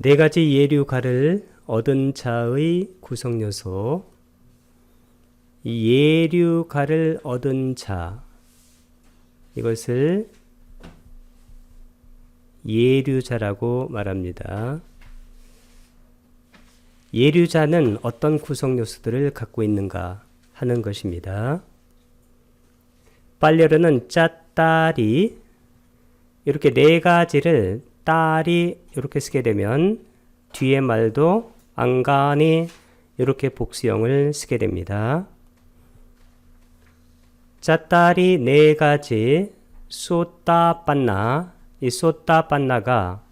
네 가지 예류가를 얻은 자의 구성요소. 이 예류가를 얻은 자, 이것을 예류자라고 말합니다. 예류자는 어떤 구성 요소들을 갖고 있는가 하는 것입니다. 빨래로는 짜따리, 이렇게 네 가지를 딸이 이렇게 쓰게 되면 뒤에 말도 안간히 이렇게 복수형을 쓰게 됩니다. 짜따리 네 가지 쏘따빤나, 이 쏘따빤나가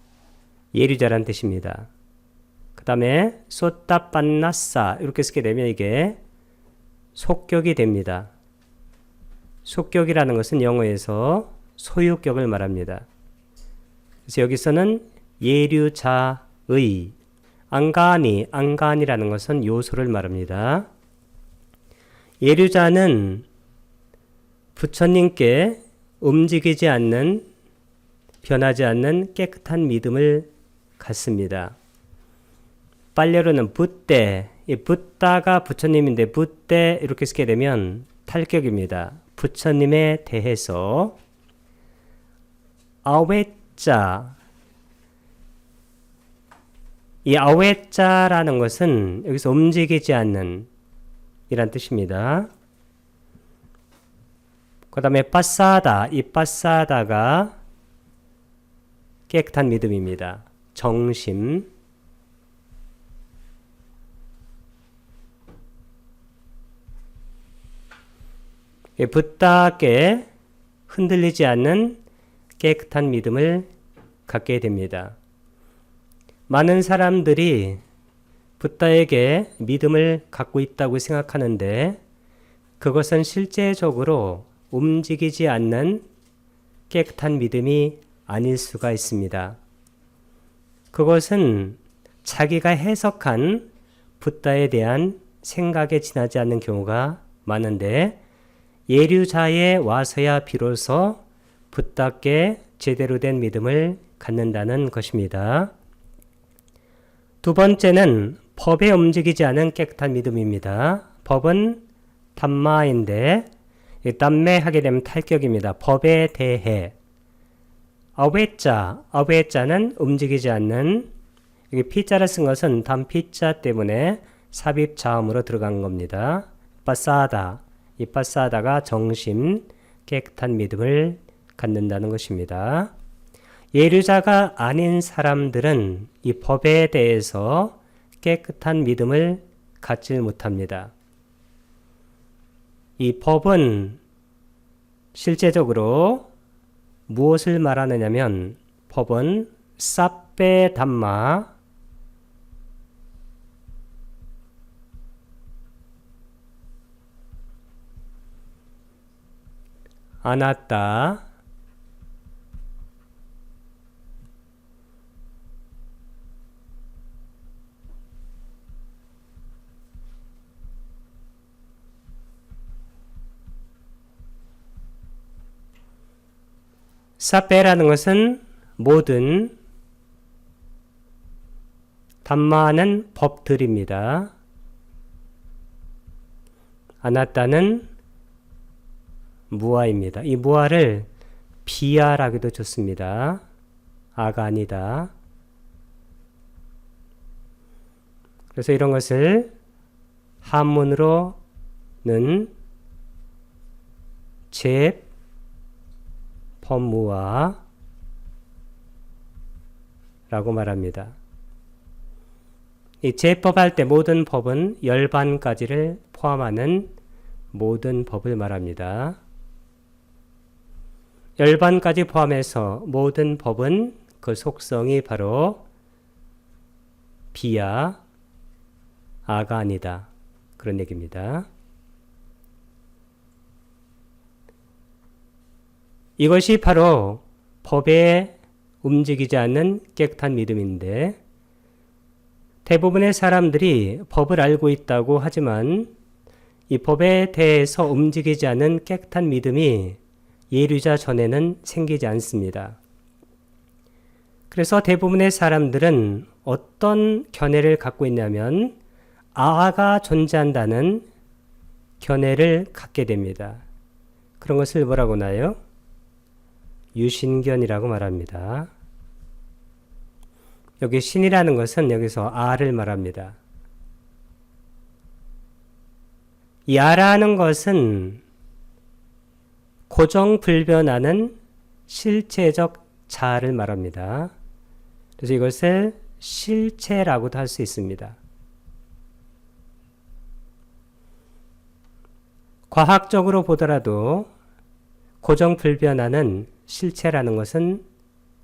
예류자란 뜻입니다. 그 다음에 쏘따빤나싸 이렇게 쓰게 되면 이게 속격이 됩니다. 속격이라는 것은 영어에서 소유격을 말합니다. 그래서 여기서는 예류자의, 안간이라는 것은 요소를 말합니다. 예류자는 부처님께 움직이지 않는, 변하지 않는 깨끗한 믿음을 갖습니다. 빨래로는 붓대, 이 붓다가 부처님인데 붓대 이렇게 쓰게 되면 탈격입니다. 부처님에 대해서. 아웨자, 이 아웨자라는 것은 여기서 움직이지 않는 이란 뜻입니다. 그 다음에 빠싸다, 이 빠싸다가 깨끗한 믿음입니다. 정심. 붓다께 흔들리지 않는 깨끗한 믿음을 갖게 됩니다. 많은 사람들이 붓다에게 믿음을 갖고 있다고 생각하는데 그것은 실제적으로 움직이지 않는 깨끗한 믿음이 아닐 수가 있습니다. 그것은 자기가 해석한 붓다에 대한 생각에 지나지 않는 경우가 많은데 예류자에 와서야 비로소 붓다께 제대로 된 믿음을 갖는다는 것입니다. 두 번째는 법에 움직이지 않은 깨끗한 믿음입니다. 법은 담마인데 담매 하게 되면 탈격입니다. 법에 대해. 아웨자는 움직이지 않는, 여기 피자를 쓴 것은 담피자 때문에 삽입자음으로 들어간 겁니다. 빠싸다, 이 빠싸다가 정심, 깨끗한 믿음을 갖는다는 것입니다. 예류자가 아닌 사람들은 이 법에 대해서 깨끗한 믿음을 갖지 못합니다. 이 법은 실제적으로 무엇을 말하느냐면 법은 사페 담마, 아나따, 사페라는 것은 모든, 담마는 법들입니다. 아나따는 무아입니다. 이 무아를 비아라기도 좋습니다. 아가 아니다. 그래서 이런 것을 한문으로는 법무아 라고 말합니다. 이 제법할 때 모든 법은 열반까지를 포함하는 모든 법을 말합니다. 열반까지 포함해서 모든 법은 그 속성이 바로 비야, 아가 아니다. 그런 얘기입니다. 이것이 바로 법에 움직이지 않는 깨끗한 믿음인데 대부분의 사람들이 법을 알고 있다고 하지만 이 법에 대해서 움직이지 않는 깨끗한 믿음이 예류자 전에는 생기지 않습니다. 그래서 대부분의 사람들은 어떤 견해를 갖고 있냐면 아가 존재한다는 견해를 갖게 됩니다. 그런 것을 뭐라고 하나요? 유신견이라고 말합니다. 여기 신이라는 것은 여기서 아를 말합니다. 이 아라는 것은 고정불변하는 실체적 자아를 말합니다. 그래서 이것을 실체라고도 할 수 있습니다. 과학적으로 보더라도 고정불변하는 실체라는 것은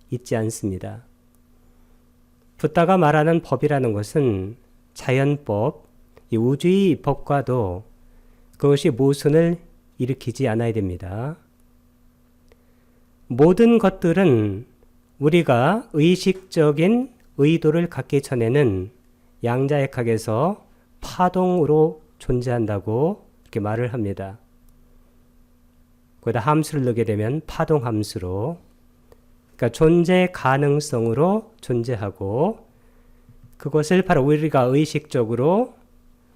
있지 않습니다. 붓다가 말하는 법이라는 것은 자연법, 이 우주의 법과도 그것이 모순을 일으키지 않아야 됩니다. 모든 것들은 우리가 의식적인 의도를 갖기 전에는 양자역학에서 파동으로 존재한다고 이렇게 말을 합니다. 거기다 함수를 넣게 되면 파동 함수로, 그러니까 존재 가능성으로 존재하고, 그것을 바로 우리가 의식적으로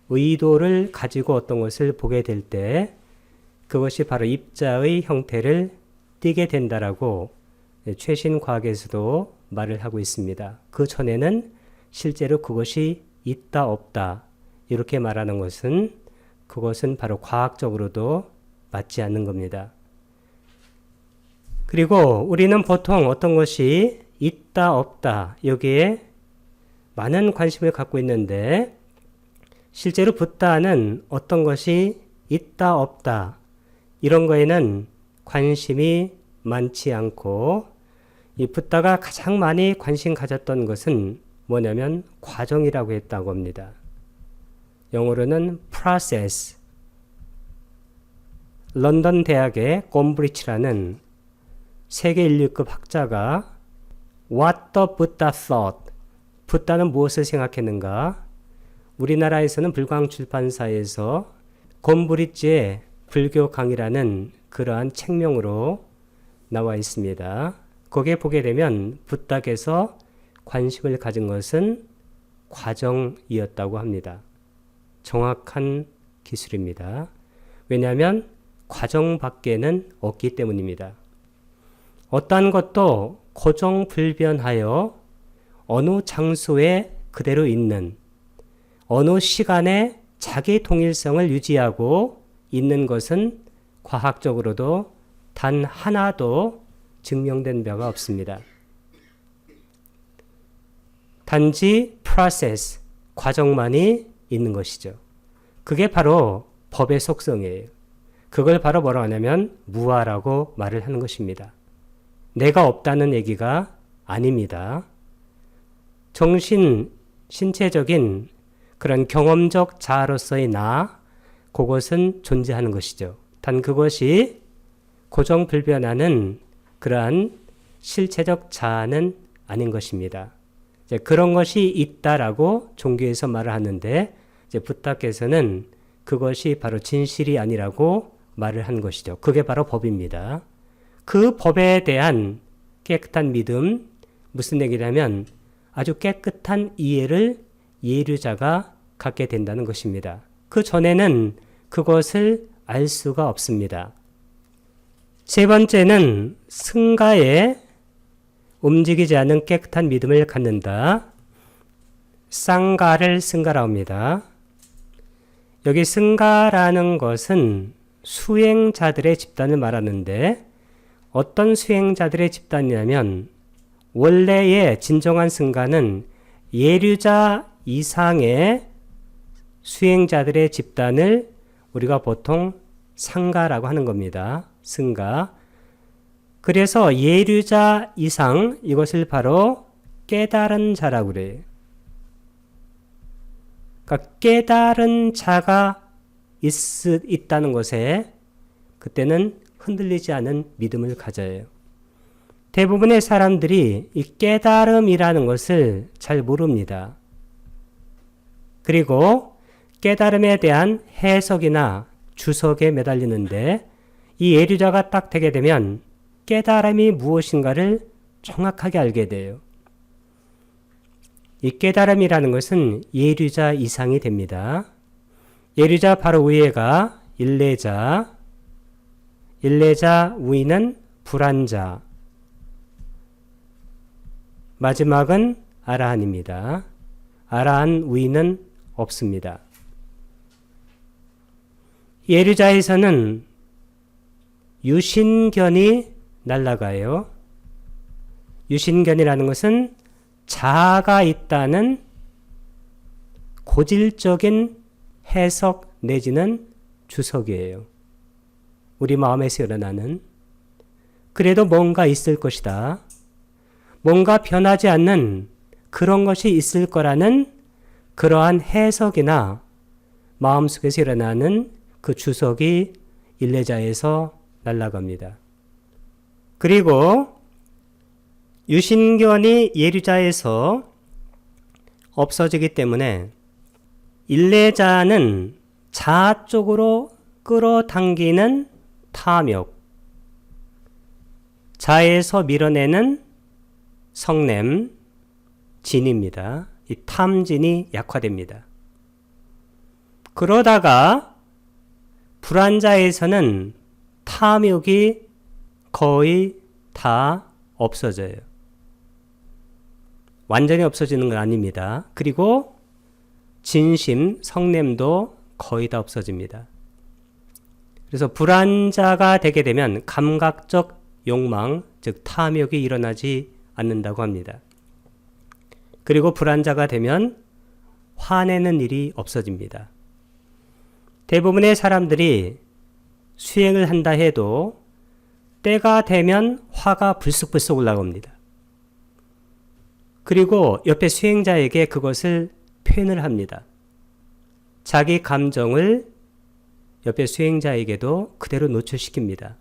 의도를 가지고 어떤 것을 보게 될 때 그것이 바로 입자의 형태를 띠게 된다라고 최신 과학에서도 말을 하고 있습니다. 그 전에는 실제로 그것이 있다 없다 이렇게 말하는 것은 그것은 바로 과학적으로도 맞지 않는 겁니다. 그리고 우리는 보통 어떤 것이 있다 없다 여기에 많은 관심을 갖고 있는데 실제로 붓다는 어떤 것이 있다 없다 이런 거에는 관심이 많지 않고, 이 붓다가 가장 많이 관심 가졌던 것은 뭐냐면 과정이라고 했다고 합니다. 영어로는 process. 런던 대학의 곰브리치라는 세계 인류급 학자가 What the Buddha thought, 붓다는 무엇을 생각했는가, 우리나라에서는 불광출판사에서 곰브리치의 불교 강의라는 그러한 책명으로 나와 있습니다. 거기에 보게 되면 붓다께서 관심을 가진 것은 과정이었다고 합니다. 정확한 기술입니다. 왜냐하면 과정밖에는 없기 때문입니다. 어떠한 것도 고정불변하여 어느 장소에 그대로 있는, 어느 시간에 자기 통일성을 유지하고 있는 것은 과학적으로도 단 하나도 증명된 바가 없습니다. 단지 process, 과정만이 있는 것이죠. 그게 바로 법의 속성이에요. 그걸 바로 뭐라고 하냐면 무아라고 말을 하는 것입니다. 내가 없다는 얘기가 아닙니다. 신체적인 그런 경험적 자아로서의 나, 그것은 존재하는 것이죠. 단 그것이 고정불변하는 그러한 실체적 자아는 아닌 것입니다. 이제 그런 것이 있다라고 종교에서 말을 하는데, 이제 붓다께서는 그것이 바로 진실이 아니라고 말을 한 것이죠. 그게 바로 법입니다. 그 법에 대한 깨끗한 믿음, 무슨 얘기냐면 아주 깨끗한 이해를 예류자가 갖게 된다는 것입니다. 그 전에는 그것을 알 수가 없습니다. 세 번째는 승가에 움직이지 않은 깨끗한 믿음을 갖는다. 쌍가를 승가라고 합니다. 여기 승가라는 것은 수행자들의 집단을 말하는데, 어떤 수행자들의 집단이냐면 원래의 진정한 승가는 예류자 이상의 수행자들의 집단을 우리가 보통 상가라고 하는 겁니다. 승가. 그래서 예류자 이상, 이것을 바로 깨달은 자라고 그래요. 그러니까 깨달은 자가 있다는 것에 그때는 흔들리지 않은 믿음을 가져요. 대부분의 사람들이 이 깨달음이라는 것을 잘 모릅니다. 그리고 깨달음에 대한 해석이나 주석에 매달리는데, 이 예류자가 딱 되게 되면 깨달음이 무엇인가를 정확하게 알게 돼요. 이 깨달음이라는 것은 예류자 이상이 됩니다. 예류자 바로 위에가 일례자, 일례자 위는 불안자, 마지막은 아라한입니다. 아라한 위는 없습니다. 예류자에서는 유신견이 날아가요. 유신견이라는 것은 자아가 있다는 고질적인 해석 내지는 주석이에요. 우리 마음에서 일어나는 그래도 뭔가 있을 것이다. 뭔가 변하지 않는 그런 것이 있을 거라는 그러한 해석이나 마음속에서 일어나는 그 주석이 일례자에서 날아갑니다. 그리고 유신견이 예류자에서 없어지기 때문에 일례자는 자아 쪽으로 끌어당기는 탐욕, 자에서 밀어내는 성냄, 진입니다. 이 탐진이 약화됩니다. 그러다가 불안자에서는 탐욕이 거의 다 없어져요. 완전히 없어지는 건 아닙니다. 그리고 진심, 성냄도 거의 다 없어집니다. 그래서 불안자가 되게 되면 감각적 욕망, 즉 탐욕이 일어나지 않는다고 합니다. 그리고 불안자가 되면 화내는 일이 없어집니다. 대부분의 사람들이 수행을 한다 해도 때가 되면 화가 불쑥불쑥 올라옵니다. 그리고 옆에 수행자에게 그것을 표현을 합니다. 자기 감정을 옆에 수행자에게도 그대로 노출시킵니다.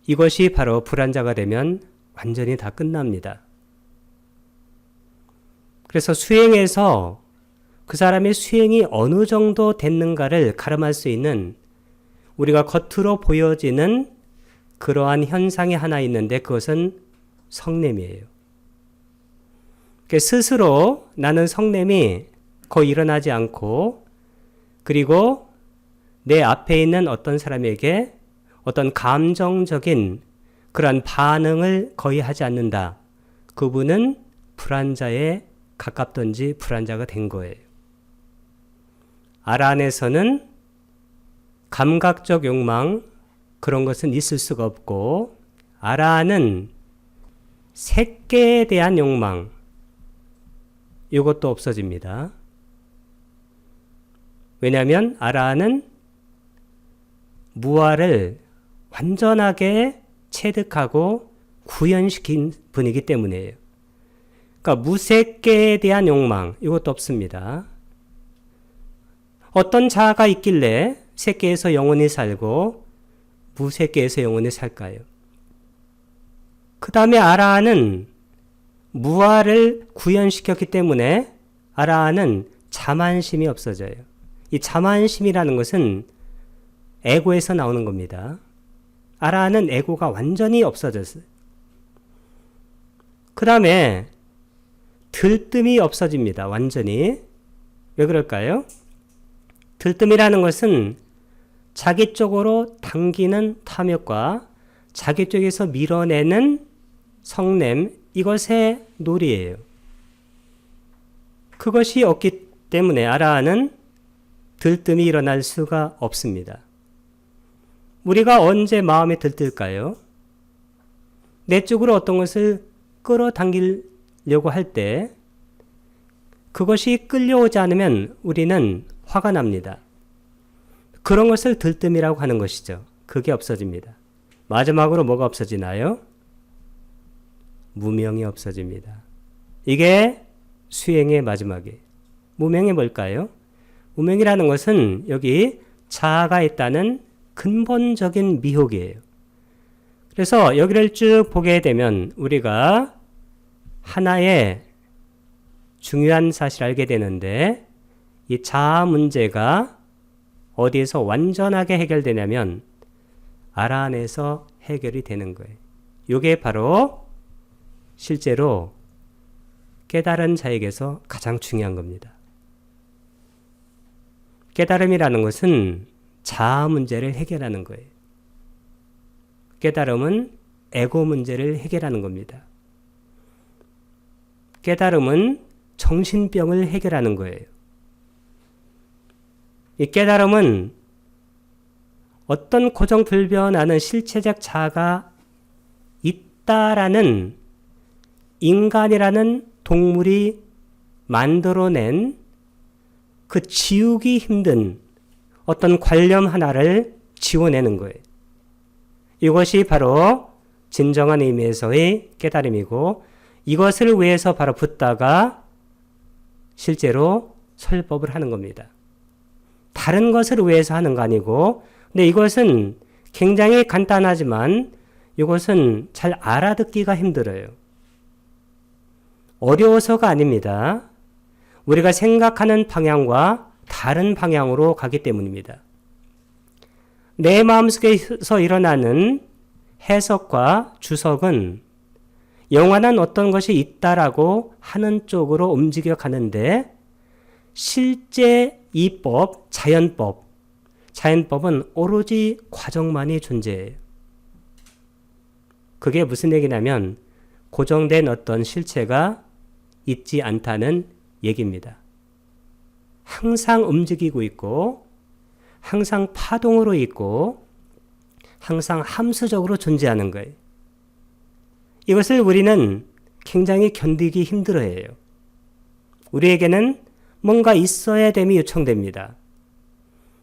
이것이 바로 불안자가 되면 완전히 다 끝납니다. 그래서 수행에서 그 사람의 수행이 어느 정도 됐는가를 가름할 수 있는 우리가 겉으로 보여지는 그러한 현상이 하나 있는데 그것은 성냄이에요. 스스로 나는 성냄이 거의 일어나지 않고 그리고 내 앞에 있는 어떤 사람에게 어떤 감정적인 그런 반응을 거의 하지 않는다. 그분은 불안자에 가깝든지 불안자가 된 거예요. 아라한에서는 감각적 욕망 그런 것은 있을 수가 없고 아라한은 색계에 대한 욕망 이것도 없어집니다. 왜냐하면 아라한은 무아를 완전하게 체득하고 구현시킨 분이기 때문이에요. 그러니까 무색계에 대한 욕망 이것도 없습니다. 어떤 자아가 있길래 색계에서 영원히 살고 무색계에서 영원히 살까요? 그 다음에 아라한은 무아를 구현시켰기 때문에 아라한은 자만심이 없어져요. 이 자만심이라는 것은 에고에서 나오는 겁니다. 아라한은 에고가 완전히 없어졌어요. 그 다음에 들뜸이 없어집니다. 완전히. 왜 그럴까요? 들뜸이라는 것은 자기 쪽으로 당기는 탐욕과 자기 쪽에서 밀어내는 성냄 이것의 놀이예요. 그것이 없기 때문에 아라한은 들뜸이 일어날 수가 없습니다. 우리가 언제 마음에 들뜰까요? 내 쪽으로 어떤 것을 끌어당기려고 할 때 그것이 끌려오지 않으면 우리는 화가 납니다. 그런 것을 들뜸이라고 하는 것이죠. 그게 없어집니다. 마지막으로 뭐가 없어지나요? 무명이 없어집니다. 이게 수행의 마지막이에요. 무명이 뭘까요? 무명이라는 것은 여기 자아가 있다는 근본적인 미혹이에요. 그래서 여기를 쭉 보게 되면 우리가 하나의 중요한 사실을 알게 되는데 이 자아 문제가 어디에서 완전하게 해결되냐면 아라한에서 해결이 되는 거예요. 이게 바로 실제로 깨달은 자에게서 가장 중요한 겁니다. 깨달음이라는 것은 자아 문제를 해결하는 거예요. 깨달음은 에고 문제를 해결하는 겁니다. 깨달음은 정신병을 해결하는 거예요. 이 깨달음은 어떤 고정불변하는 실체적 자아가 있다라는 인간이라는 동물이 만들어낸 그 지우기 힘든 어떤 관념 하나를 지워내는 거예요. 이것이 바로 진정한 의미에서의 깨달음이고, 이것을 위해서 바로 붓다가 실제로 설법을 하는 겁니다. 다른 것을 위해서 하는 거 아니고, 근데 이것은 굉장히 간단하지만 이것은 잘 알아듣기가 힘들어요. 어려워서가 아닙니다. 우리가 생각하는 방향과 다른 방향으로 가기 때문입니다. 내 마음속에서 일어나는 해석과 주석은 영원한 어떤 것이 있다라고 하는 쪽으로 움직여 가는데, 실제 이법, 자연법은 오로지 과정만이 존재해요. 그게 무슨 얘기냐면 고정된 어떤 실체가 있지 않다는 얘기입니다. 항상 움직이고 있고, 항상 파동으로 있고, 항상 함수적으로 존재하는 거예요. 이것을 우리는 굉장히 견디기 힘들어해요. 우리에게는 뭔가 있어야 됨이 요청됩니다.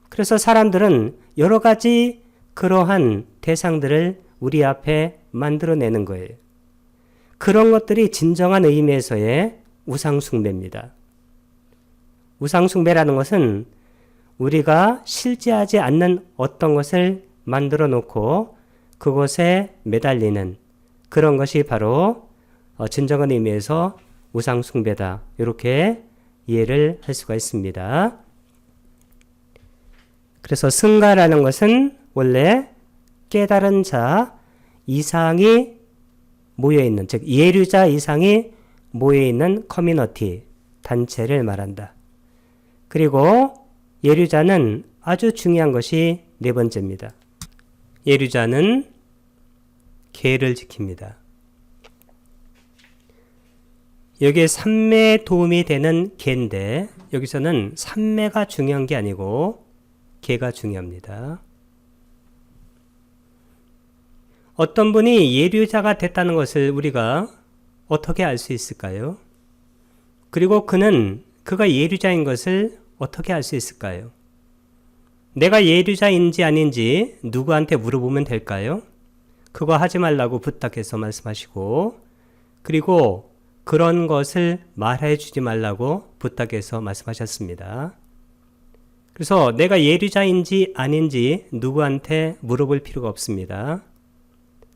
그래서 사람들은 여러 가지 그러한 대상들을 우리 앞에 만들어내는 거예요. 그런 것들이 진정한 의미에서의 우상숭배입니다. 우상숭배라는 것은 우리가 실제하지 않는 어떤 것을 만들어 놓고 그것에 매달리는 그런 것이 바로 진정한 의미에서 우상숭배다. 이렇게 이해를 할 수가 있습니다. 그래서 승가라는 것은 원래 깨달은 자 이상이 모여있는, 즉 예류자 이상이 모여있는 커뮤니티, 단체를 말한다. 그리고 예류자는 아주 중요한 것이 네 번째입니다. 예류자는 계를 지킵니다. 여기에 삼매에 도움이 되는 계인데, 여기서는 삼매가 중요한 게 아니고 계가 중요합니다. 어떤 분이 예류자가 됐다는 것을 우리가 어떻게 알 수 있을까요? 그리고 그가 예류자인 것을 어떻게 알 수 있을까요? 내가 예류자인지 아닌지 누구한테 물어보면 될까요? 그거 하지 말라고 부탁해서 말씀하시고, 그리고 그런 것을 말해 주지 말라고 부탁해서 말씀하셨습니다. 그래서 내가 예류자인지 아닌지 누구한테 물어볼 필요가 없습니다.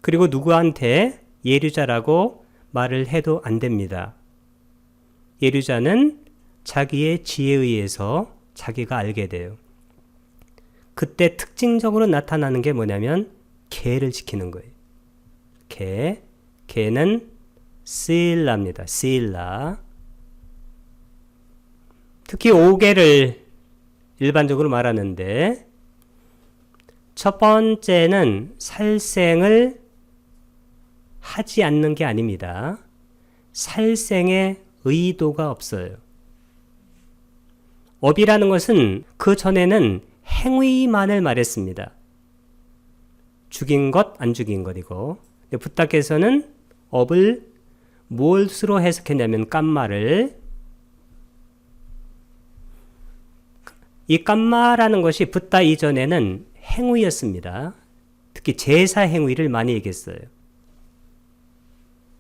그리고 누구한테 예류자라고 말을 해도 안 됩니다. 예류자는 자기의 지혜에 의해서 자기가 알게 돼요. 그때 특징적으로 나타나는 게 뭐냐면 계를 지키는 거예요. 계는 시일라입니다. 시일라. 특히 5계를 일반적으로 말하는데, 첫 번째는 살생을 하지 않는 게 아닙니다. 살생의 의도가 없어요. 업이라는 것은 그 전에는 행위만을 말했습니다. 죽인 것, 안 죽인 것이고, 붓다께서는 업을 무엇으로 해석했냐면 깜마를, 이 깜마라는 것이 붓다 이전에는 행위였습니다. 특히 제사 행위를 많이 얘기했어요.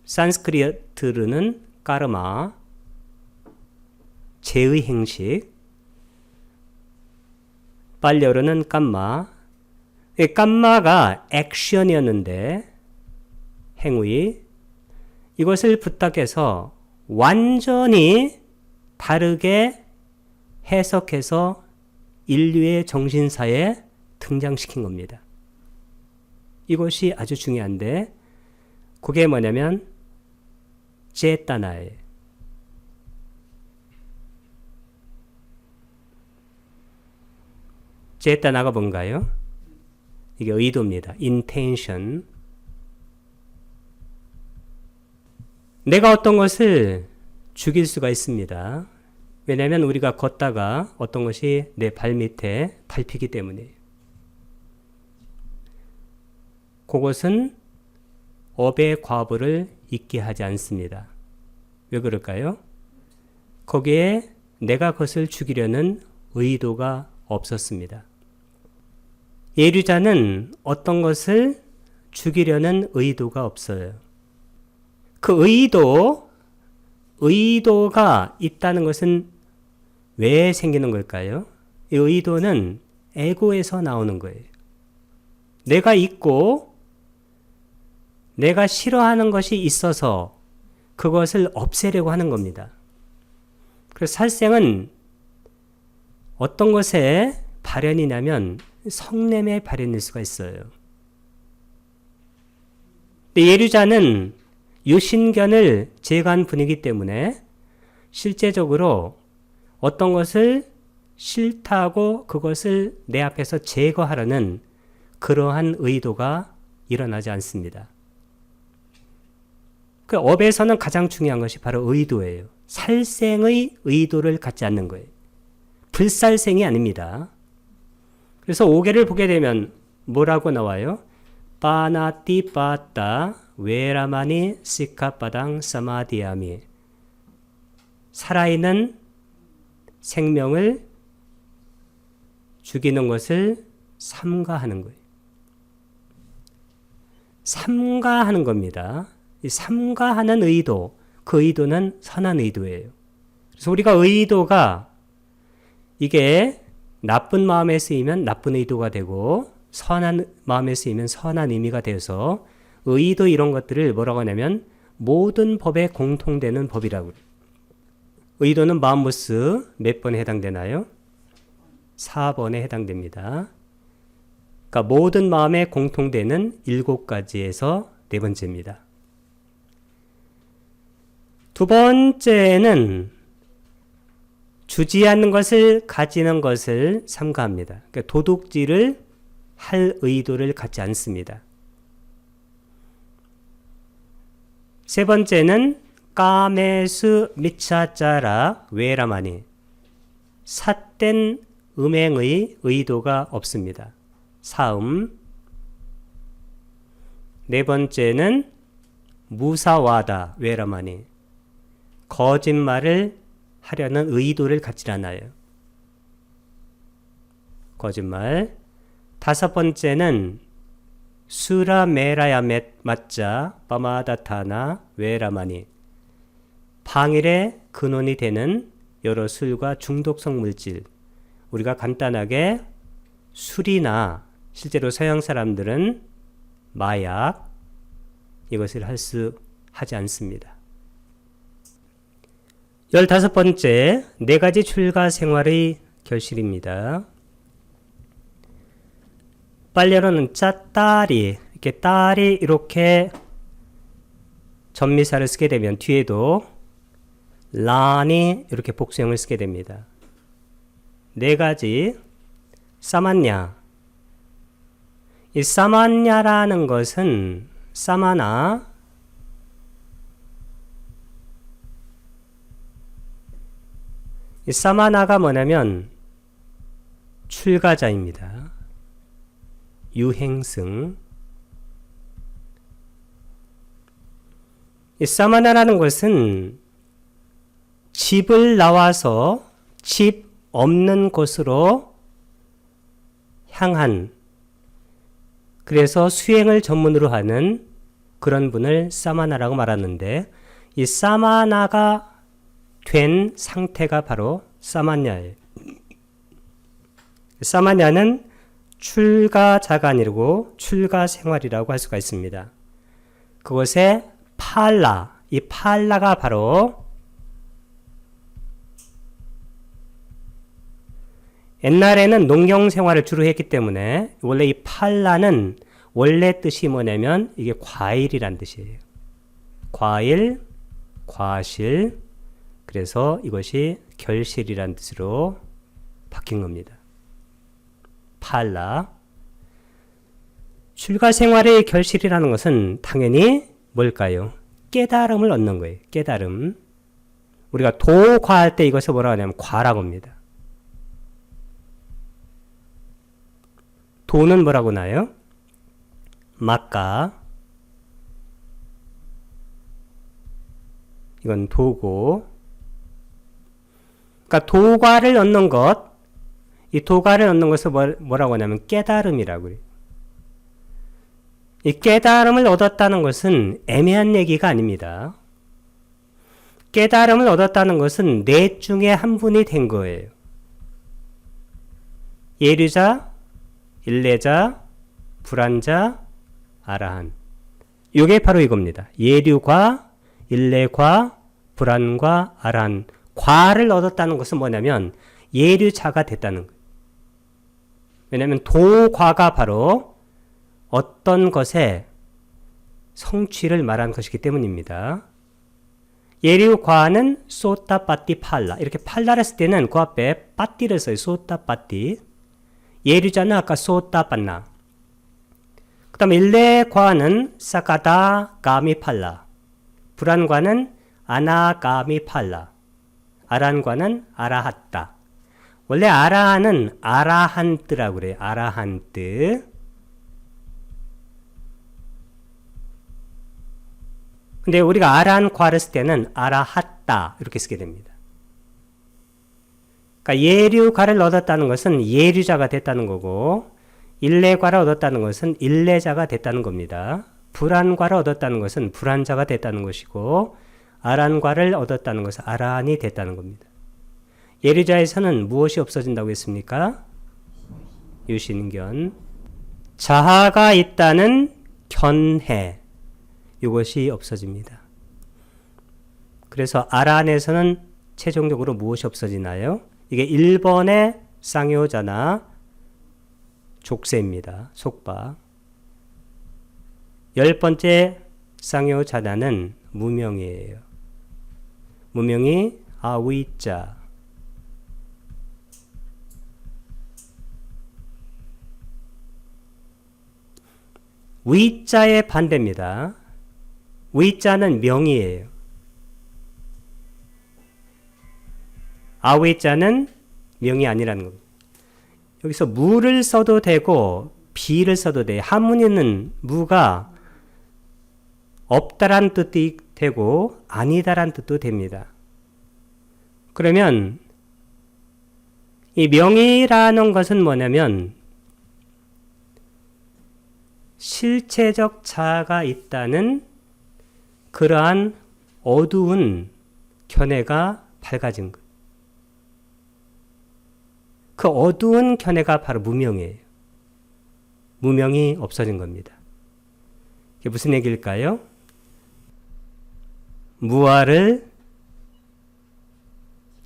산스크리트로는 까르마, 제의 행식, 발려로는 깜마. 이 깜마가 액션이었는데, 행위, 이것을 부탁해서 완전히 다르게 해석해서 인류의 정신사에 등장시킨 겁니다. 이것이 아주 중요한데, 그게 뭐냐면 제따나예요. 제에다 나가 본가요? 이게 의도입니다. intention. 내가 어떤 것을 죽일 수가 있습니다. 왜냐하면 우리가 걷다가 어떤 것이 내 발 밑에 밟히기 때문이에요. 그것은 업의 과보를 잊게 하지 않습니다. 왜 그럴까요? 거기에 내가 그것을 죽이려는 의도가 없었습니다. 예류자는 어떤 것을 죽이려는 의도가 없어요. 그 의도가 있다는 것은 왜 생기는 걸까요? 이 의도는 에고에서 나오는 거예요. 내가 있고 내가 싫어하는 것이 있어서 그것을 없애려고 하는 겁니다. 그래서 살생은 어떤 것에 발현이냐면 성냄의 발현일 수가 있어요. 예류자는 유신견을 제거한 분이기 때문에 실제적으로 어떤 것을 싫다고 그것을 내 앞에서 제거하려는 그러한 의도가 일어나지 않습니다. 그 업에서는 가장 중요한 것이 바로 의도예요. 살생의 의도를 갖지 않는 거예요. 불살생이 아닙니다. 그래서 5개를 보게 되면 뭐라고 나와요? 빠나띠 빠따 웨라마니 시카빠당 사마디아미. 살아있는 생명을 죽이는 것을 삼가하는 거예요. 삼가하는 겁니다. 이 삼가하는 의도, 그 의도는 선한 의도예요. 그래서 우리가 의도가 이게 나쁜 마음에 쓰이면 나쁜 의도가 되고 선한 마음에 쓰이면 선한 의미가 되어서 의도 이런 것들을 뭐라고 하냐면 모든 법에 공통되는 법이라고. 의도는 마음모스 몇 번에 해당되나요? 4번에 해당됩니다. 그러니까 모든 마음에 공통되는 7가지에서 네 번째입니다. 두 번째는 주지 않는 것을 가지는 것을 삼가합니다. 그러니까 도둑질을 할 의도를 갖지 않습니다. 세 번째는 까메스 미차짜라 웨라마니. 삿된 음행의 의도가 없습니다. 사음. 네 번째는 무사와다 웨라마니. 거짓말을 하려는 의도를 갖지 않아요. 거짓말. 다섯 번째는 수라메라야 맞자 빠마다타나 웨라마니. 방일의 근원이 되는 여러 술과 중독성 물질. 우리가 간단하게 술이나 실제로 서양 사람들은 마약 이것을 하지 않습니다. 15번째, 4가지 출가 생활의 결실입니다. 빨래로는 짜따리, 이렇게 딸이 이렇게 전미사를 쓰게 되면 뒤에도 란이 이렇게 복수형을 쓰게 됩니다. 4가지, 사만냐. 이 사만냐라는 것은 사마나, 이 사마나가 뭐냐면 출가자입니다. 유행승. 이 사마나라는 것은 집을 나와서 집 없는 곳으로 향한, 그래서 수행을 전문으로 하는 그런 분을 사마나라고 말하는데, 이 사마나가 된 상태가 바로 사마냐예요. 사마냐는 출가자가 아니고 출가 생활이라고 할 수가 있습니다. 그것에 팔라, 이 팔라가 바로 옛날에는 농경 생활을 주로 했기 때문에 원래 이 팔라는 원래 뜻이 뭐냐면 이게 과일이란 뜻이에요. 과일, 과실. 그래서 이것이 결실이란 뜻으로 바뀐 겁니다. 팔라. 출가 생활의 결실이라는 것은 당연히 뭘까요? 깨달음을 얻는 거예요. 깨달음. 우리가 도과할 때 이것을 뭐라고 하냐면 과라고 합니다. 도는 뭐라고 나요? 막가. 이건 도고. 그러니까 도과를 얻는 것, 이 도과를 얻는 것을 뭐라고 하냐면 깨달음이라고 해요. 이 깨달음을 얻었다는 것은 애매한 얘기가 아닙니다. 깨달음을 얻었다는 것은 넷 중에 한 분이 된 거예요. 예류자, 일레자, 불안자, 아라한. 이게 바로 이겁니다. 예류과, 일레과, 불안과, 아라한. 과를 얻었다는 것은 뭐냐면 예류자가 됐다는 거예요. 왜냐하면 도과가 바로 어떤 것의 성취를 말하는 것이기 때문입니다. 예류과는 소타 빠띠 팔라. 이렇게 팔라를 했을 때는 그 앞에 빠띠를 써요. 소타 빠띠. 예류자는 아까 소타 빠나. 그 다음에 일레과는 사카다 가미 팔라. 불안과는 아나가미 팔라. 아란과는 아라핫다. 원래 아라한은 아라한뜨라고 그래요. 아라한뜨. 근데 우리가 아란과를 쓸 때는 아라핫다 이렇게 쓰게 됩니다. 그러니까 예류과를 얻었다는 것은 예류자가 됐다는 거고, 일레과를 얻었다는 것은 일레자가 됐다는 겁니다. 불안과를 얻었다는 것은 불안자가 됐다는 것이고, 아란과를 얻었다는 것은 아란이 됐다는 겁니다. 예류자에서는 무엇이 없어진다고 했습니까? 유신견. 자아가 있다는 견해. 이것이 없어집니다. 그래서 아란에서는 최종적으로 무엇이 없어지나요? 이게 1번의 쌍요자나 족쇄입니다. 속박. 10번째 쌍요자나는 무명이에요. 무명이 아위자. 위자의 반대입니다. 위자는 명이에요. 아위자는 명이 아니라는 겁니다. 여기서 무를 써도 되고 비를 써도 돼요. 한문에는 무가 없다란 뜻이 되고 아니다란 뜻도 됩니다. 그러면 이 명이라는 것은 뭐냐면 실체적 자아가 있다는 그러한 어두운 견해가 밝아진 것. 그 어두운 견해가 바로 무명이에요. 무명이 없어진 겁니다. 이게 무슨 얘기일까요? 무아를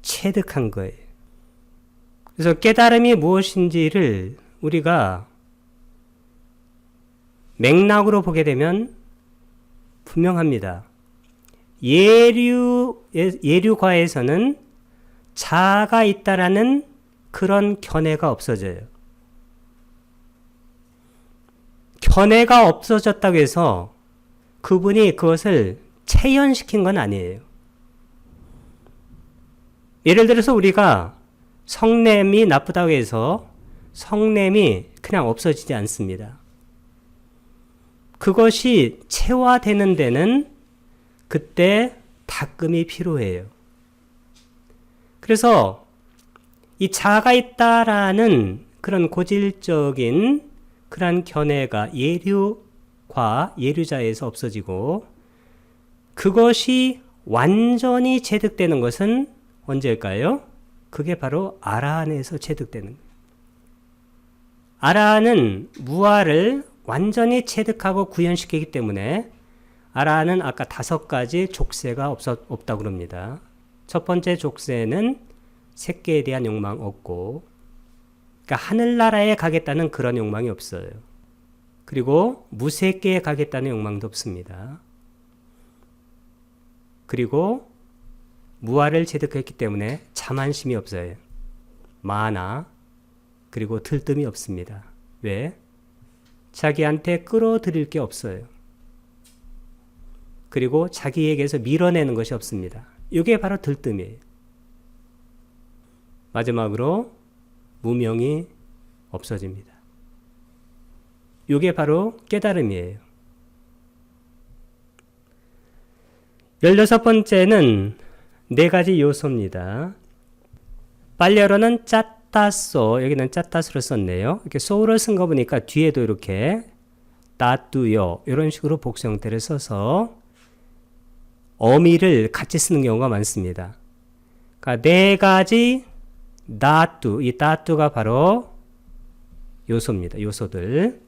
체득한 거예요. 그래서 깨달음이 무엇인지를 우리가 맥락으로 보게 되면 분명합니다. 예류과에서는 자아가 있다라는 그런 견해가 없어져요. 견해가 없어졌다고 해서 그분이 그것을 체현시킨 건 아니에요. 예를 들어서 우리가 성냄이 나쁘다고 해서 성냄이 그냥 없어지지 않습니다. 그것이 체화되는 데는 그때 닦음이 필요해요. 그래서 이 자아가 있다라는 그런 고질적인 그런 견해가 예류과 예류자에서 없어지고 그것이 완전히 체득되는 것은 언제일까요? 그게 바로 아라한에서 체득되는 거예요. 아라한은 무아를 완전히 체득하고 구현시키기 때문에 아라한은 아까 5가지 족쇄가 없다고 그럽니다. 첫 번째 족쇄는 새끼에 대한 욕망 없고, 그러니까 하늘나라에 가겠다는 그런 욕망이 없어요. 그리고 무새끼에 가겠다는 욕망도 없습니다. 그리고 무아를 체득했기 때문에 자만심이 없어요. 마나. 그리고 들뜸이 없습니다. 왜? 자기한테 끌어들일 게 없어요. 그리고 자기에게서 밀어내는 것이 없습니다. 이게 바로 들뜸이에요. 마지막으로 무명이 없어집니다. 이게 바로 깨달음이에요. 16번째는 4가지 요소입니다. 빨래어로는 짰다소, 여기는 짰다소를 썼네요. 이렇게 소를 쓴 거 보니까 뒤에도 이렇게 따뚜요 이런 식으로 복수 형태를 써서 어미를 같이 쓰는 경우가 많습니다. 그러니까 4가지 따뚜, 이 따뚜가 바로 요소입니다. 요소들.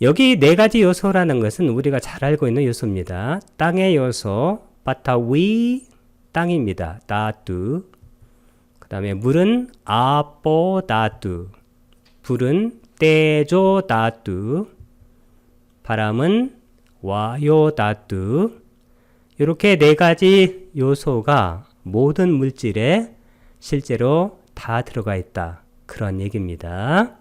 여기 4가지 요소라는 것은 우리가 잘 알고 있는 요소입니다. 땅의 요소, 바타위, 땅입니다. 따뚜. 그 다음에 물은 아뽀 따뚜. 불은 떼조 따뚜. 바람은 와요 따뚜. 이렇게 4가지 요소가 모든 물질에 실제로 다 들어가 있다. 그런 얘기입니다.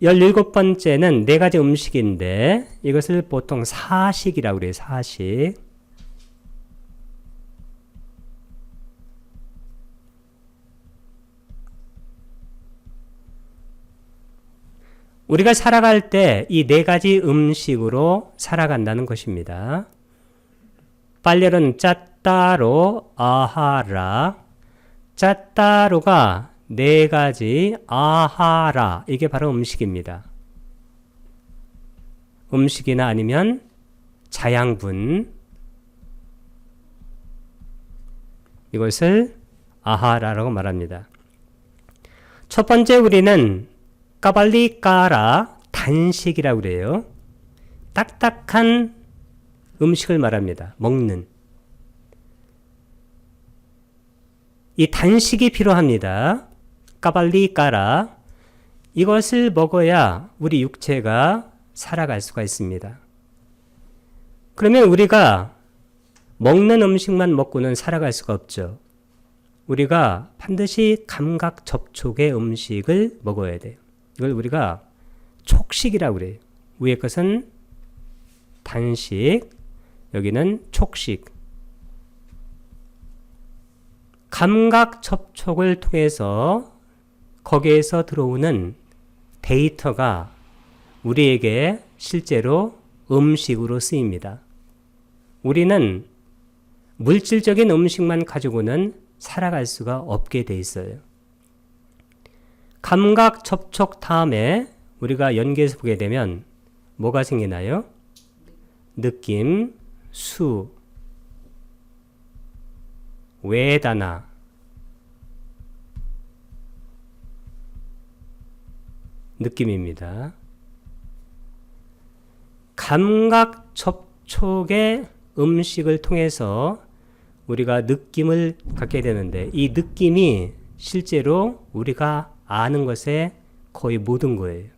17번째는 4가지 음식인데 이것을 보통 사식이라고 그래요. 사식. 우리가 살아갈 때 이 4가지 음식으로 살아간다는 것입니다. 빨래로는 짰따로 아하라. 짰따로가 4가지 아하라. 이게 바로 음식입니다. 음식이나 아니면 자양분. 이것을 아하라라고 말합니다. 첫 번째 우리는 까발리까라 단식이라고 그래요. 딱딱한 음식을 말합니다. 먹는. 이 단식이 필요합니다. 까발리까라. 이것을 먹어야 우리 육체가 살아갈 수가 있습니다. 그러면 우리가 먹는 음식만 먹고는 살아갈 수가 없죠. 우리가 반드시 감각 접촉의 음식을 먹어야 돼요. 이걸 우리가 촉식이라고 그래요. 위에 것은 단식, 여기는 촉식. 감각 접촉을 통해서 거기에서 들어오는 데이터가 우리에게 실제로 음식으로 쓰입니다. 우리는 물질적인 음식만 가지고는 살아갈 수가 없게 돼 있어요. 감각 접촉 다음에 우리가 연계해서 보게 되면 뭐가 생기나요? 느낌, 수, 웨다나, 느낌입니다. 감각 접촉의 음식을 통해서 우리가 느낌을 갖게 되는데 이 느낌이 실제로 우리가 아는 것의 거의 모든 거예요.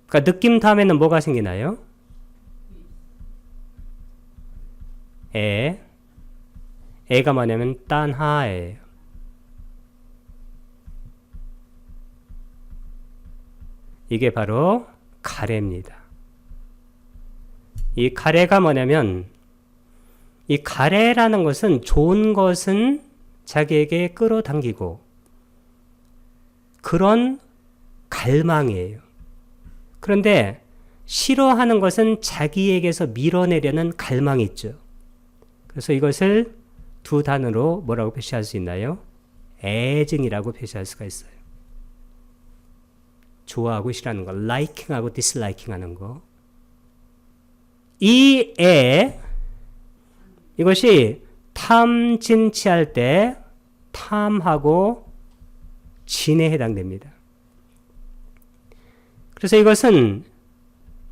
그러니까 느낌 다음에는 뭐가 생기나요? 애가 뭐냐면 딴하예요. 이게 바로 가래입니다. 이 가래가 뭐냐면 이 가래라는 것은 좋은 것은 자기에게 끌어당기고 그런 갈망이에요. 그런데 싫어하는 것은 자기에게서 밀어내려는 갈망이 있죠. 그래서 이것을 두 단어로 뭐라고 표시할 수 있나요? 애증이라고 표시할 수가 있어요. 좋아하고 싫어하는 거, liking하고 disliking하는 거. 이 애, 이것이 탐진치할 때 탐하고 진에 해당됩니다. 그래서 이것은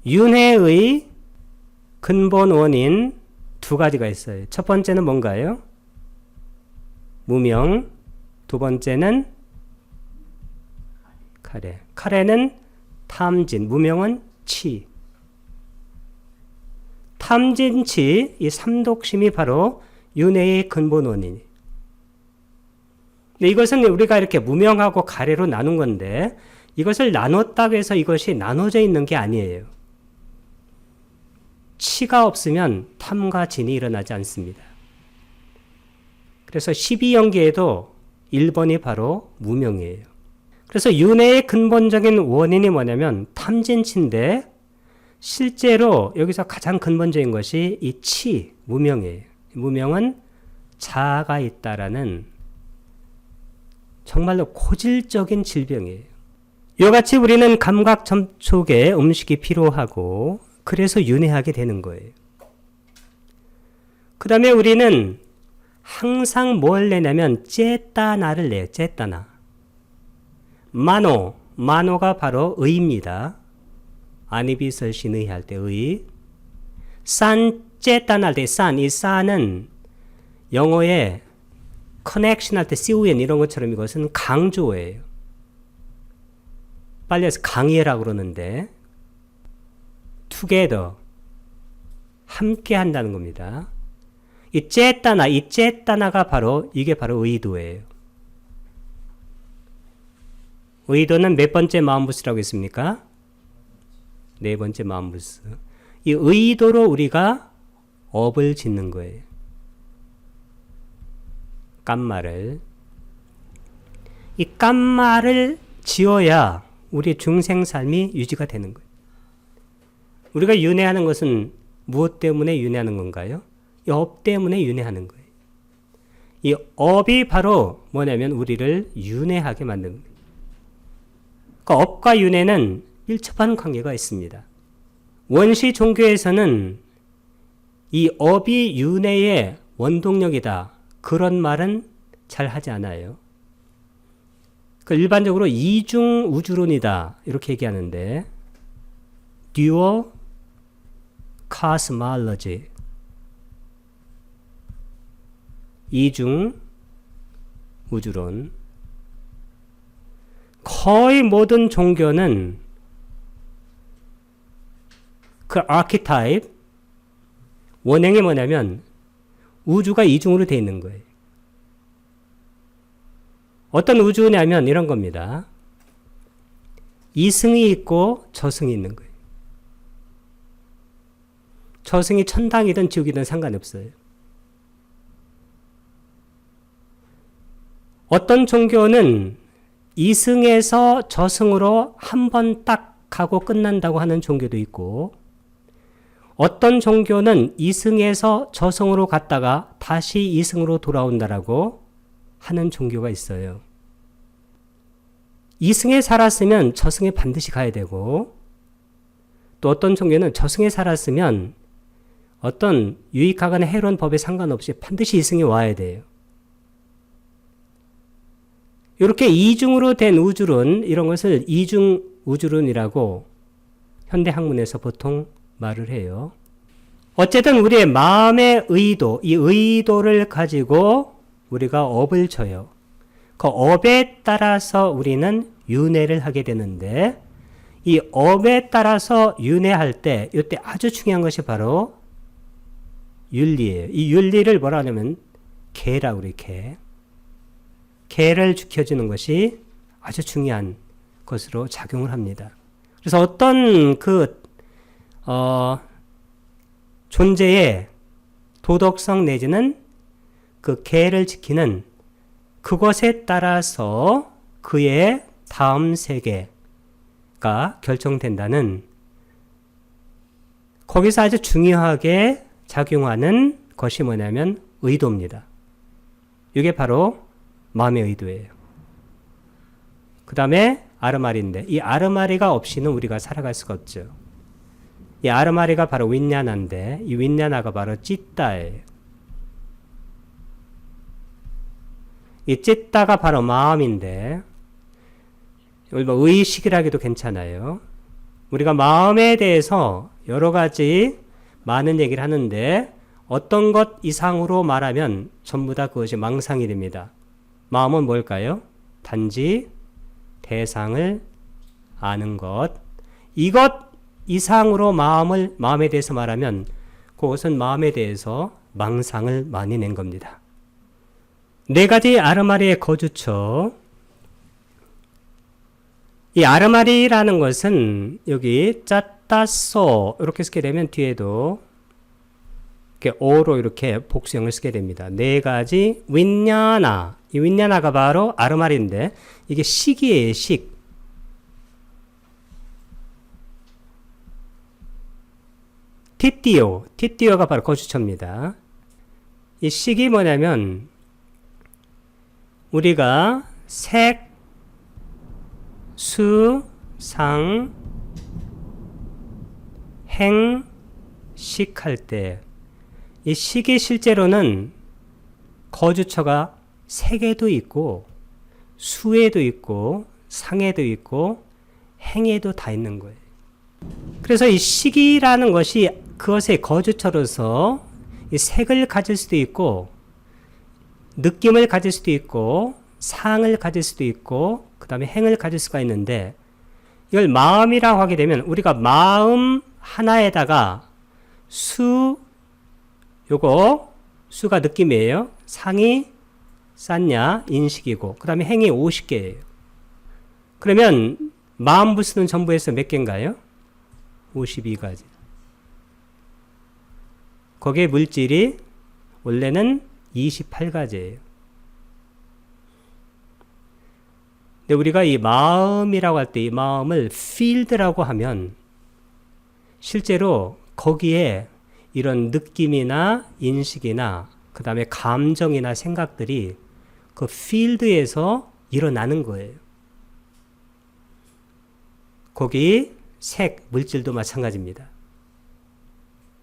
윤회의 근본 원인 2가지가 있어요. 첫 번째는 뭔가요? 무명. 두 번째는 가래. 가래는 탐진, 무명은 치. 탐진치, 이 삼독심이 바로 윤회의 근본 원인이에요. 근데 이것은 우리가 이렇게 무명하고 가래로 나눈 건데 이것을 나눴다고 해서 이것이 나눠져 있는 게 아니에요. 치가 없으면 탐과 진이 일어나지 않습니다. 그래서 12연계에도 1번이 바로 무명이에요. 그래서 윤회의 근본적인 원인이 뭐냐면 탐진치인데 실제로 여기서 가장 근본적인 것이 이 치, 무명이에요. 무명은 자아가 있다라는 정말로 고질적인 질병이에요. 이같이 우리는 감각 접촉에 음식이 필요하고 그래서 윤회하게 되는 거예요. 그 다음에 우리는 항상 뭘 내냐면 ចេត나를 내요. ចេត나. 마노가 바로 의입니다. 아니비설신의 할 때 의. 산 ចេត나할 때 산, 이 산은 영어에 커넥션 할 때 CON 이런 것처럼 이것은 강조예요. 빨리 해서 강의라고 그러는데 together 함께 한다는 겁니다. 이 ចេត나가 바로 이게 바로 의도예요. 의도는 몇 번째 마음부스라고 했습니까? 네 번째 마음부스. 이 의도로 우리가 업을 짓는 거예요. 깜마를. 이 깜마를 지어야 우리의 중생삶이 유지가 되는 거예요. 우리가 윤회하는 것은 무엇 때문에 윤회하는 건가요? 이 업 때문에 윤회하는 거예요. 이 업이 바로 뭐냐면 우리를 윤회하게 만드는 거예요. 그러니까 업과 윤회는 밀접한 관계가 있습니다. 원시 종교에서는 이 업이 윤회의 원동력이다. 그런 말은 잘 하지 않아요. 일반적으로 이중 우주론이다. 이렇게 얘기하는데 Dual Cosmology 이중 우주론. 거의 모든 종교는 그 아키타입 원행이 뭐냐면 우주가 이중으로 되어 있는 거예요. 어떤 우주냐면 이런 겁니다. 이승이 있고 저승이 있는 거예요. 저승이 천당이든 지옥이든 상관없어요. 어떤 종교는 이승에서 저승으로 한 번 딱 가고 끝난다고 하는 종교도 있고 어떤 종교는 이승에서 저승으로 갔다가 다시 이승으로 돌아온다라고 하는 종교가 있어요. 이승에 살았으면 저승에 반드시 가야 되고 또 어떤 종교는 저승에 살았으면 어떤 유익하거나 해로운 법에 상관없이 반드시 이승에 와야 돼요. 이렇게 이중으로 된 우주론, 이런 것을 이중 우주론이라고 현대학문에서 보통 말을 해요. 어쨌든 우리의 마음의 의도, 이 의도를 가지고 우리가 업을 쳐요. 그 업에 따라서 우리는 윤회를 하게 되는데 이 업에 따라서 윤회할 때 이때 아주 중요한 것이 바로 윤리예요. 이 윤리를 뭐라 하냐면 계라고 그래요. 계를 지켜주는 것이 아주 중요한 것으로 작용을 합니다. 그래서 어떤 존재의 도덕성 내지는 그 계를 지키는 그것에 따라서 그의 다음 세계가 결정된다는 거기서 아주 중요하게 작용하는 것이 뭐냐면 의도입니다. 이게 바로 마음의 의도예요. 그 다음에 아르마리인데 이 아르마리가 없이는 우리가 살아갈 수가 없죠. 이 아르마리가 바로 윈냐나인데 이 윈냐나가 바로 찌따예요. 이 찌따가 바로 마음인데 의식이라기도 괜찮아요. 우리가 마음에 대해서 여러 가지 많은 얘기를 하는데 어떤 것 이상으로 말하면 전부 다 그것이 망상이 됩니다. 마음은 뭘까요? 단지 대상을 아는 것. 이것 이상으로 마음에 대해서 말하면 그것은 마음에 대해서 망상을 많이 낸 겁니다. 네 가지 아르마리의 거주처. 이 아르마리라는 것은 여기 짜따소 이렇게 쓰게 되면 뒤에도 이렇게 오로 이렇게 복수형을 쓰게 됩니다. 네 가지 윈냐나. 이 윈냐나가 바로 아르마리인데 이게 식이에요, 식. 티띠오가 바로 거주처입니다. 이 식이 뭐냐면 우리가 색, 수, 상, 행, 식 할 때 이 식이 실제로는 거주처가 색에도 있고 수에도 있고 상에도 있고 행에도 다 있는 거예요. 그래서 이 식이라는 것이 그것의 거주처로서 이 색을 가질 수도 있고 느낌을 가질 수도 있고 상을 가질 수도 있고 그 다음에 행을 가질 수가 있는데 이걸 마음이라고 하게 되면 우리가 마음 하나에다가 수, 요거 수가 느낌이에요. 상이 싼냐 인식이고 그 다음에 행이 50개예요. 그러면 마음 부스는 전부 해서 몇 개인가요? 52가지. 거기에 물질이 원래는 28가지예요. 근데 우리가 이 마음이라고 할 때 이 마음을 field라고 하면 실제로 거기에 이런 느낌이나 인식이나 그 다음에 감정이나 생각들이 그 field에서 일어나는 거예요. 거기 색, 물질도 마찬가지입니다.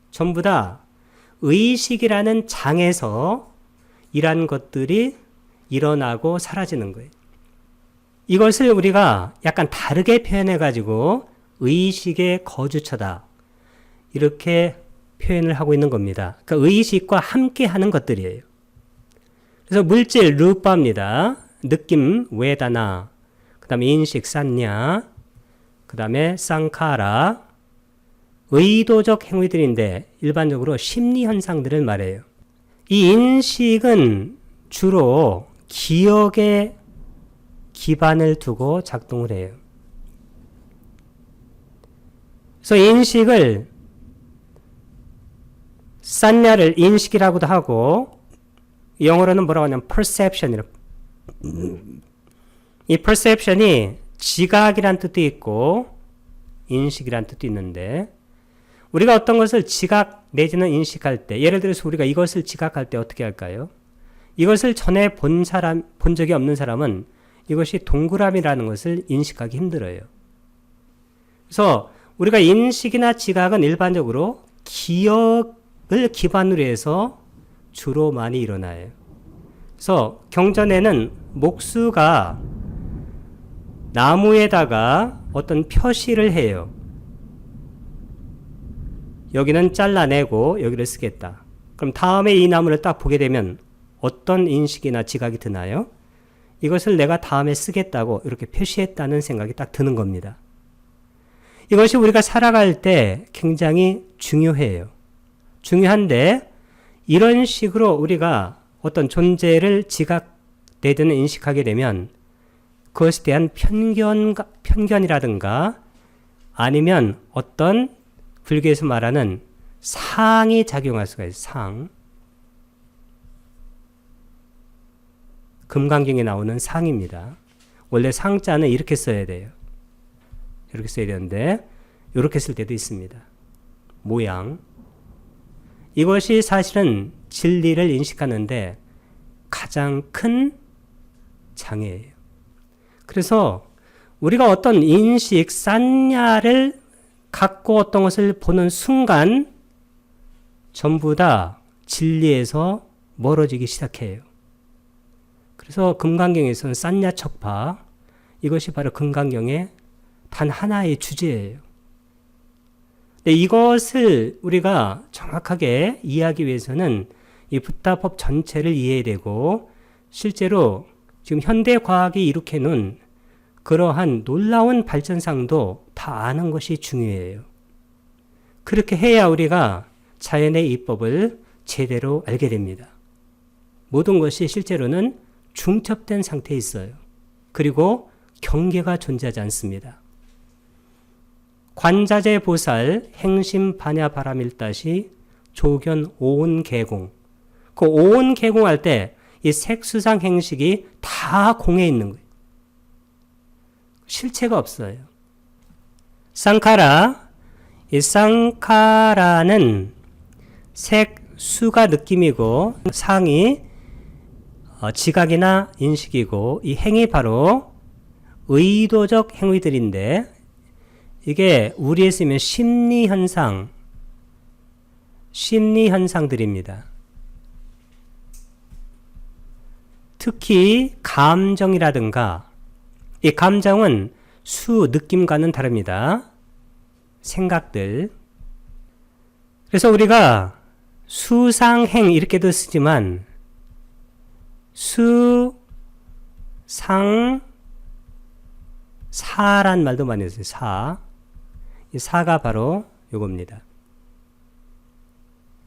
전부 다 의식이라는 장에서 이러한 것들이 일어나고 사라지는 거예요. 이것을 우리가 약간 다르게 표현해가지고 의식의 거주처다. 이렇게 표현을 하고 있는 겁니다. 그러니까 의식과 함께 하는 것들이에요. 그래서 물질 루파입니다. 느낌 웨다나, 그 다음에 인식 산냐, 그 다음에 쌍카라, 의도적 행위들인데 일반적으로 심리 현상들을 말해요. 이 인식은 주로 기억에 기반을 두고 작동을 해요. 그래서 인식을 산냐를 인식이라고도 하고 영어로는 뭐라고 하냐면 perception이라고. 이 perception이 지각이란 뜻도 있고 인식이란 뜻도 있는데 우리가 어떤 것을 지각 내지는 인식할 때 예를 들어서 우리가 이것을 지각할 때 어떻게 할까요? 이것을 전에 본 적이 없는 사람은 이것이 동그라미라는 것을 인식하기 힘들어요. 그래서 우리가 인식이나 지각은 일반적으로 기억을 기반으로 해서 주로 많이 일어나요. 그래서 경전에는 목수가 나무에다가 어떤 표시를 해요. 여기는 잘라내고 여기를 쓰겠다. 그럼 다음에 이 나무를 딱 보게 되면 어떤 인식이나 지각이 드나요? 이것을 내가 다음에 쓰겠다고 이렇게 표시했다는 생각이 딱 드는 겁니다. 이것이 우리가 살아갈 때 굉장히 중요해요. 중요한데 이런 식으로 우리가 어떤 존재를 지각 내지는 인식하게 되면 그것에 대한 편견이라든가 아니면 어떤 불교에서 말하는 상이 작용할 수가 있어요. 상. 금강경에 나오는 상입니다. 원래 상자는 이렇게 써야 돼요. 이렇게 써야 되는데 이렇게 쓸 때도 있습니다. 모양. 이것이 사실은 진리를 인식하는데 가장 큰 장애예요. 그래서 우리가 어떤 인식, 산냐를 갖고 어떤 것을 보는 순간 전부 다 진리에서 멀어지기 시작해요. 그래서 금강경에서는 산냐척파, 이것이 바로 금강경의 단 하나의 주제예요. 근데 이것을 우리가 정확하게 이해하기 위해서는 이 붓다법 전체를 이해해야 되고 실제로 지금 현대과학이 일으켜놓은 그러한 놀라운 발전상도 다 아는 것이 중요해요. 그렇게 해야 우리가 자연의 이법을 제대로 알게 됩니다. 모든 것이 실제로는 중첩된 상태에 있어요. 그리고 경계가 존재하지 않습니다. 관자재 보살 행심 반야 바람일다시 조견 오온개공. 그 오온개공할 때 이 색수상 행식이 다 공에 있는 거예요. 실체가 없어요. 쌍카라. 이 쌍카라는 색수가 느낌이고 상이 지각이나 인식이고 이 행이 바로 의도적 행위들인데 이게 우리에 쓰면 심리현상들입니다. 특히 감정이라든가 이 감정은 수, 느낌과는 다릅니다. 생각들. 그래서 우리가 수상행 이렇게도 쓰지만 사란 말도 많이 써요. 이 사가 바로 요겁니다.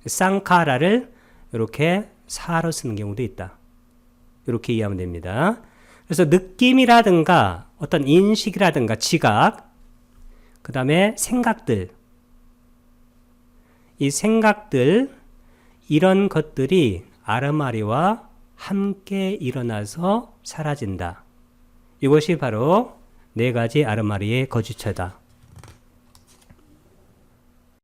쌍카라를 이렇게 사로 쓰는 경우도 있다. 이렇게 이해하면 됩니다. 그래서 느낌이라든가 어떤 인식이라든가 지각, 그 다음에 생각들, 이 생각들 이런 것들이 아르마리와 함께 일어나서 사라진다. 이것이 바로 네 가지 아르마리의 거주처다.